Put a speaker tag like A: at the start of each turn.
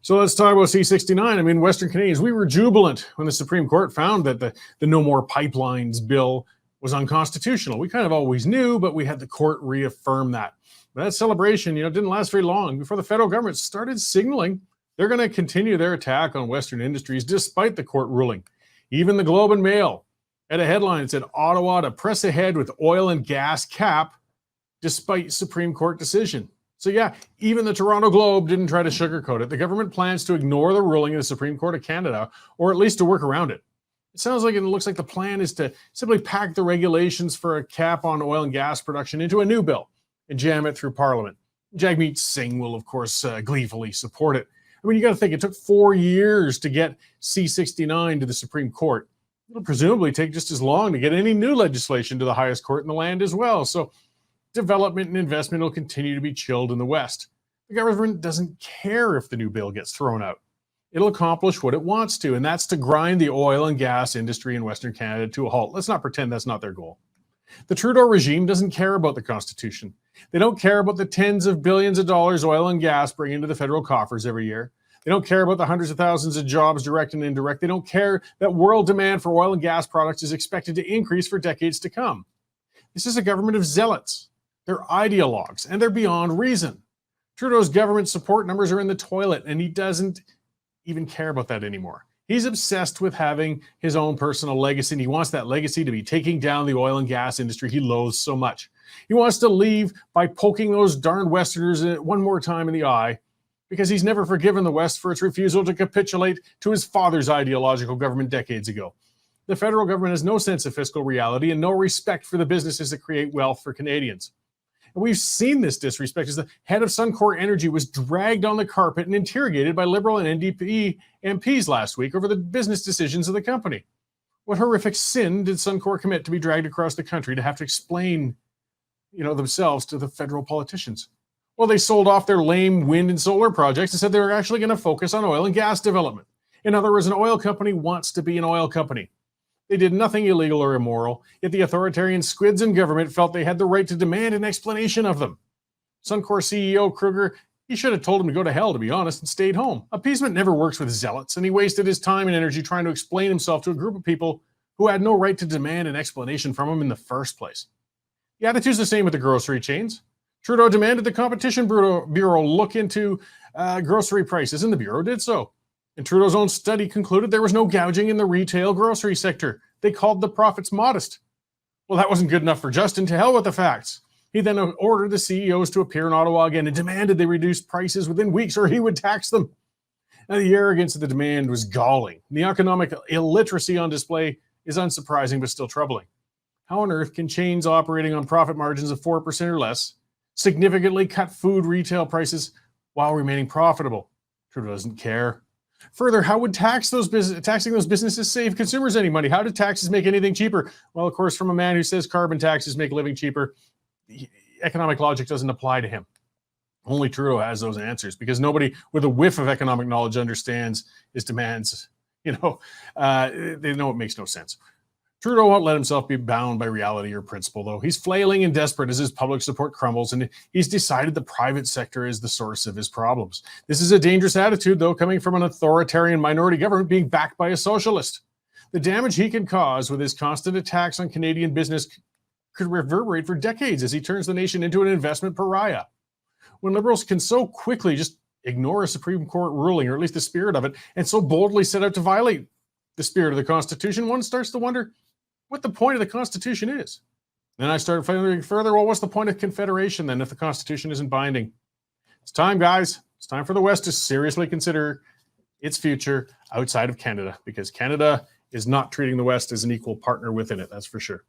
A: So let's talk about C-69. I mean, Western Canadians, we were jubilant when the Supreme Court found that the No More Pipelines bill was unconstitutional. We kind of always knew, but we had the court reaffirm that. But that celebration, didn't last very long before the federal government started signaling they're going to continue their attack on Western industries despite the court ruling. Even the Globe and Mail had a headline that said Ottawa to press ahead with oil and gas cap despite Supreme Court decision. So yeah, even the Toronto Globe didn't try to sugarcoat it. The government plans to ignore the ruling of the Supreme Court of Canada, or at least to work around it. It sounds like it looks like the plan is to simply pack the regulations for a cap on oil and gas production into a new bill and jam it through Parliament. Jagmeet Singh will, of course, gleefully support it. I mean, you got to think it took 4 years to get C-69 to the Supreme Court. It'll presumably take just as long to get any new legislation to the highest court in the land as well. So development and investment will continue to be chilled in the West. The government doesn't care if the new bill gets thrown out. It'll accomplish what it wants to, and that's to grind the oil and gas industry in Western Canada to a halt. Let's not pretend that's not their goal. The Trudeau regime doesn't care about the Constitution. They don't care about the tens of billions of dollars oil and gas bring into the federal coffers every year. They don't care about the hundreds of thousands of jobs, direct and indirect. They don't care that world demand for oil and gas products is expected to increase for decades to come. This is a government of zealots. They're ideologues, and they're beyond reason. Trudeau's government support numbers are in the toilet, and he doesn't even care about that anymore. He's obsessed with having his own personal legacy, and he wants that legacy to be taking down the oil and gas industry he loathes so much. He wants to leave by poking those darn Westerners one more time in the eye, because he's never forgiven the West for its refusal to capitulate to his father's ideological government decades ago. The federal government has no sense of fiscal reality and no respect for the businesses that create wealth for Canadians. And we've seen this disrespect as the head of Suncor Energy was dragged on the carpet and interrogated by Liberal and NDP MPs last week over the business decisions of the company. What horrific sin did Suncor commit to be dragged across the country to have to explain, themselves to the federal politicians? Well, they sold off their lame wind and solar projects and said they were actually going to focus on oil and gas development. In other words, an oil company wants to be an oil company. They did nothing illegal or immoral, yet the authoritarian squids in government felt they had the right to demand an explanation of them. Suncor CEO Kruger, he should have told him to go to hell, to be honest, and stayed home. Appeasement never works with zealots, and he wasted his time and energy trying to explain himself to a group of people who had no right to demand an explanation from him in the first place. The attitude's the same with the grocery chains. Trudeau demanded the Competition Bureau look into grocery prices, and the Bureau did so. And Trudeau's own study concluded there was no gouging in the retail grocery sector. They called the profits modest. Well, that wasn't good enough for Justin. To hell with the facts. He then ordered the CEOs to appear in Ottawa again and demanded they reduce prices within weeks or he would tax them. Now, the arrogance of the demand was galling. The economic illiteracy on display is unsurprising but still troubling. How on earth can chains operating on profit margins of 4% or less significantly cut food retail prices while remaining profitable? Trudeau doesn't care. Further, how would taxing those businesses save consumers any money? How do taxes make anything cheaper? Well, of course, from a man who says carbon taxes make living cheaper, economic logic doesn't apply to him. Only Trudeau has those answers because nobody with a whiff of economic knowledge understands his demands. They know it makes no sense. Trudeau won't let himself be bound by reality or principle, though. He's flailing and desperate as his public support crumbles, and he's decided the private sector is the source of his problems. This is a dangerous attitude, though, coming from an authoritarian minority government being backed by a socialist. The damage he can cause with his constant attacks on Canadian business could reverberate for decades as he turns the nation into an investment pariah. When Liberals can so quickly just ignore a Supreme Court ruling, or at least the spirit of it, and so boldly set out to violate the spirit of the Constitution, one starts to wonder what the point of the Constitution is. Then I started wondering further, well, what's the point of Confederation then if the Constitution isn't binding? It's time, guys. It's time for the West to seriously consider its future outside of Canada, because Canada is not treating the West as an equal partner within it, that's for sure.